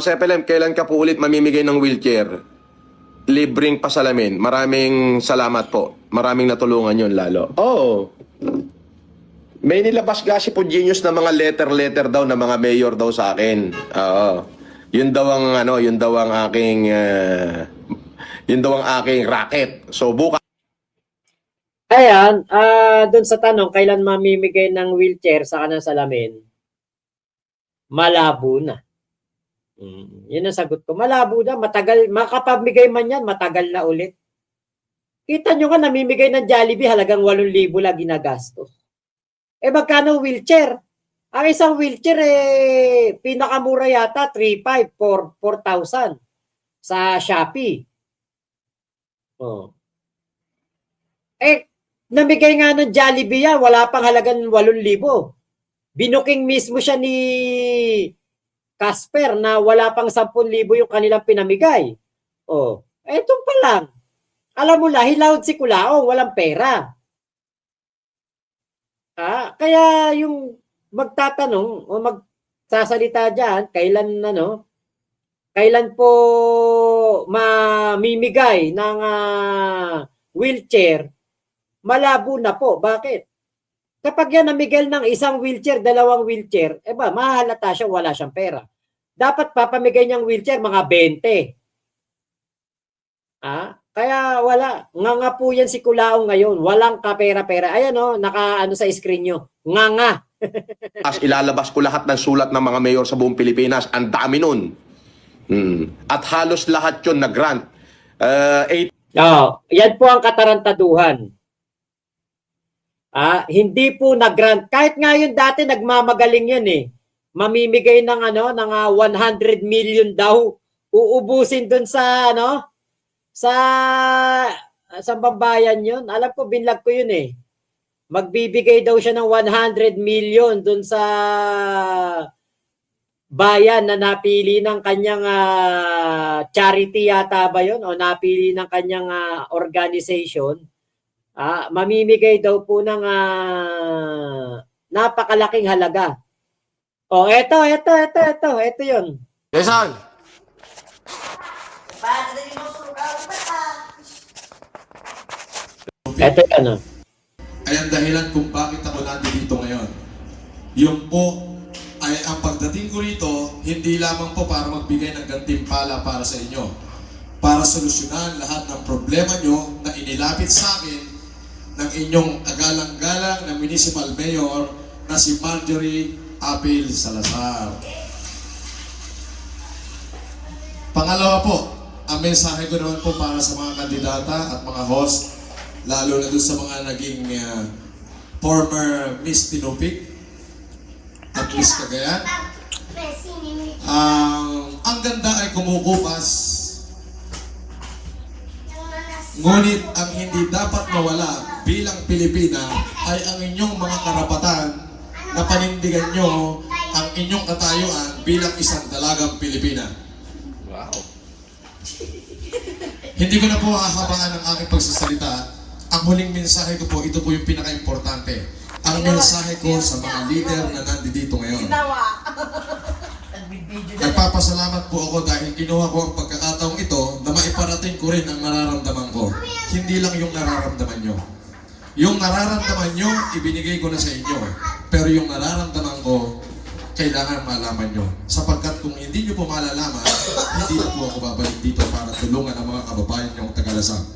Sepelem, kailan ka po ulit mamimigay ng wheelchair? Libreng pasalamin. Maraming salamat po. Maraming natulungan yun lalo. Oo. May nilabas kasi po genius na mga letter daw na mga mayor daw sa akin. Oo. Yun daw ang yun daw ang aking racket. So bukas Ayan, doon sa tanong, kailan mamimigay ng wheelchair sa kanang salamin? Malabo na. Yun ang sagot ko. Malabo na, matagal, makapamigay man yan, matagal na ulit. Kita nyo nga, namimigay ng Jollibee, halagang 8,000 lang ginagastos. Eh, magkano wheelchair? Ang isang wheelchair, pinakamura yata, 3,500, 4,000 sa Shopee. Oh. Namigay nga ng Jollibee yan, wala pang halagang 8,000. Binuking mismo siya ni Casper na wala pang 10,000 yung kanilang pinamigay. Oh, eto pa lang. Alam mo na, hilawd si Kulaong, walang pera. Kaya yung magtatanong o magsasalita dyan, kailan po mamimigay ng wheelchair, malabo na po. Bakit? Kapag yan namigay ng isang wheelchair, 2 wheelchair, mahalata siya, wala siyang pera. Dapat papamigay niyang wheelchair, mga 20. Kaya wala. Nga po yan si Kulaong ngayon. Walang kapera-pera. Ayan naka sa screen nyo. Nga. ilalabas ko lahat ng sulat ng mga mayor sa buong Pilipinas. Ang dami nun. At halos lahat yun na grant. Yan po ang katarantaduhan. Hindi po nag-grant. Kahit nga yun dati nagmamagaling yan mamimigay ng 100 million daw. Uubusin dun sa sa babayan yun. Alam ko, binlag ko yun Magbibigay daw siya ng 100 million dun sa bayan na napili ng kanyang charity yata ba yun? O napili ng kanyang organization. Mamimigay daw po ng napakalaking halaga. Eto yun. Jason! Eto yan ay ang dahilan kung bakit ako nandito ngayon. Yung po ay ang pagdating ko rito, hindi lamang po para magbigay ng gantimpala para sa inyo. Para solusyonan lahat ng problema nyo na inilapit sa akin ng inyong agalang-galang na municipal mayor na si Marjorie Apil Salazar. Pangalawa po, ang mensahe ko naman po para sa mga kandidata at mga host, lalo na doon sa mga naging former Miss Tinupig at Miss Cagayan. Ang ganda ay kumukupas, ngunit ang hindi dapat mawala bilang Pilipina ay ang inyong mga karapatan na panindigan nyo ang inyong katayuan bilang isang dalagang Pilipina. Wow. Hindi ko na po hahabaan ang aking pagsasalita. Ang huling mensahe ko po, ito po yung pinaka-importante. Ang mensahe ko sa mga leader na nandito ngayon. Nagpapasalamat po ako dahil kinuha ko ang pagkakataong ito na maiparating ko rin ang nararamdaman ko. Hindi lang yung nararamdaman nyo. Yung nararamdaman nyo, ibinigay ko na sa inyo. Pero yung nararamdaman ko, kailangan malaman nyo. Sapagkat kung hindi nyo po malalaman, hindi na po ako babalik dito para tulungan ang mga kababayan nyong Tagalasang.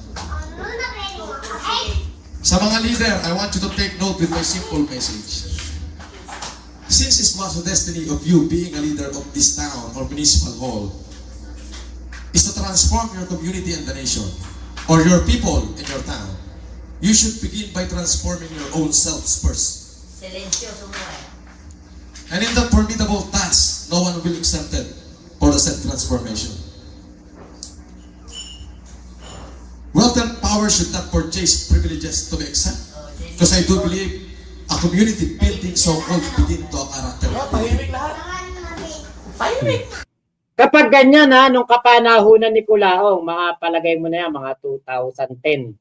Sa mga leader, I want you to take note with my simple message. Since it was the destiny of you being a leader of this town or municipal hall is to transform your community and the nation or your people in your town, you should begin by transforming your own selves first. And in that formidable task, no one will be exempted for the said transformation. Wealth and power should not purchase privileges to be accepted. Because I do believe a community building so-called begin to a character. Kapag ganyan nung kapanahunan ni Kulaong, mga palagay mo na yan, mga 2010,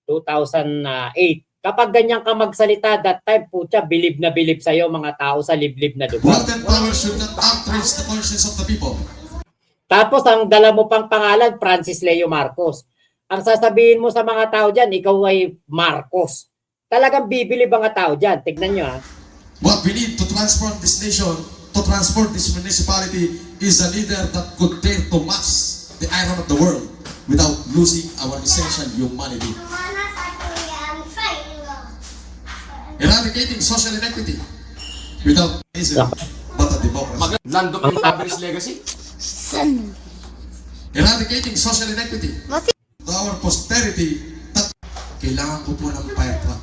2008. Kapag ganyan ka magsalita, that time, putya, bilib na bilib sa'yo mga tao sa liblib na dugo. Wealth and power should not outrage the conscience of the people. Tapos ang dala mo pang pangalan, Francis Leo Marcos. Ang sasabihin mo sa mga tao dyan, ikaw ay Marcos. Talagang bibili ba nga tao dyan? Tignan nyo ha. What we need to transform this nation, to transform this municipality, is a leader that could dare to match the iron of the world without losing our essential humanity. Eradicating social inequity without racism, but a democracy. Land of Impoverished Legacy? Eradicating social inequity to our posterity, kailangan ko po ng fire truck.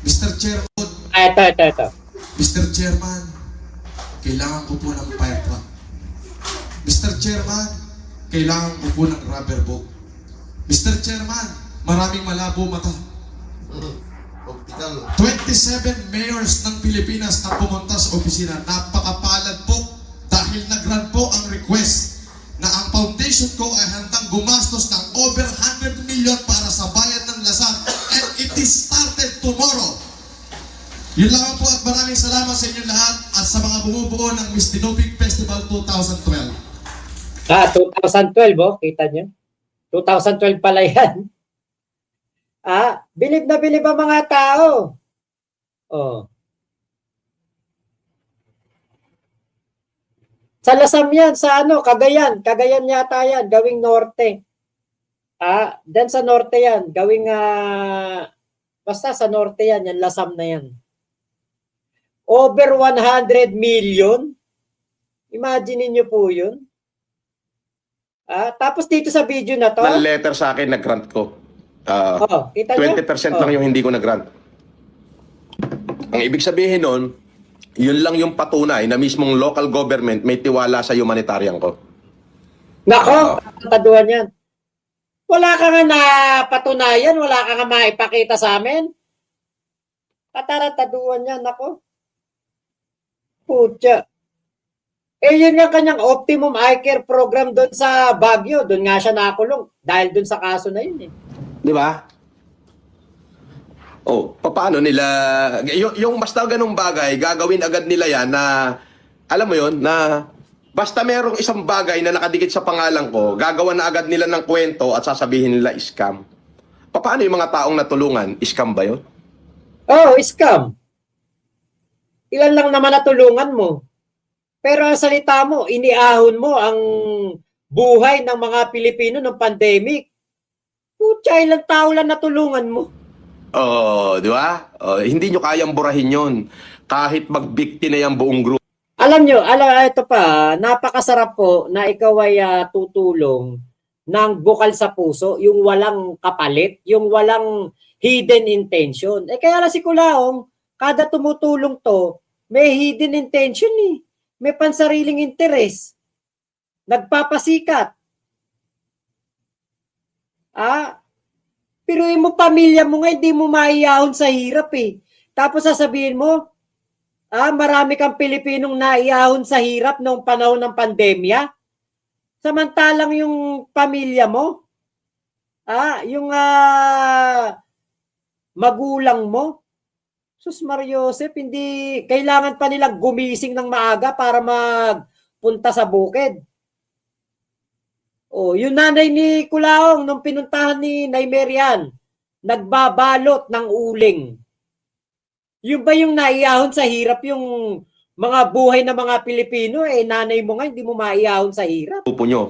Mr. Chairman, Ito. Mr. Chairman, kailangan ko po ng fire truck. Mr. Chairman, kailangan ko po ng rubber boat. Mr. Chairman, maraming malabo mata. 27 mayors ng Pilipinas na pumunta sa opisina. Napakapalad po dahil nag-grant po ang request na ang foundation ko ay handang gumastos ng over 100 million para sa bayan ng Lasal, and it is started tomorrow. Yun lang po at maraming salamat sa inyo lahat at sa mga bumubuo ng Miss Tinupig Festival 2012. 2012 oh, kita nyo? 2012 pala yan. Bilib na bilib ang mga tao. Oh. Sa Lasam yan, sa Cagayan yata yan, gawing norte. Then sa norte yan, gawing, basta sa norte yan, yan Lasam na yan. Over 100 million. Imagine niyo po yun. Tapos dito sa video na to. Letter sa akin, nag-grant ko. Kita nyo? 20% lang yung hindi ko nag-grant. Ang ibig sabihin nun, yun lang yung patunay na mismong local government may tiwala sa humanitarian ko. Nako, pataduan yan. Wala ka nga na patunayan, wala ka nga maipakita sa amin. Patarataduan yan, nako. Putya. Yun nga kanyang optimum eye care program doon sa Baguio. Doon nga siya nakulong dahil doon sa kaso na yun eh. Di ba? Paano nila, yung basta ganung bagay, gagawin agad nila yan na, alam mo yon na basta merong isang bagay na nakadikit sa pangalan ko, gagawa na agad nila ng kwento at sasabihin nila scam. Paano yung mga taong natulungan? Scam ba yun? Scam. Ilan lang naman natulungan mo. Pero ang salita mo, iniahon mo ang buhay ng mga Pilipino ng pandemic. Putya, ilang tao lang natulungan mo. Di ba? Hindi nyo kayang burahin yun. Kahit magbikti na yung buong group. Alam nyo, ito pa, napakasarap po na ikaw ay tutulong ng bukal sa puso, yung walang kapalit, yung walang hidden intention. Kaya lang si Kulaong, kada tumutulong to, may hidden intention eh. May pansariling interes. Nagpapasikat. Pero mo pamilya mo nga, hindi mo maiyahon sa hirap eh. Tapos sasabihin mo, marami kang Pilipinong naiyahon sa hirap noong panahon ng pandemya. Samantalang yung pamilya mo, yung magulang mo, Sus Mariosep, hindi kailangan pa nilang gumising ng maaga para magpunta sa bukid. Yung nanay ni Kulaong nung pinuntahan ni Nay Merian, nagbabalot ng uling. Yun ba yung naiyahon sa hirap yung mga buhay ng mga Pilipino? Nanay mo nga, hindi mo maiyahon sa hirap. Grupo nyo.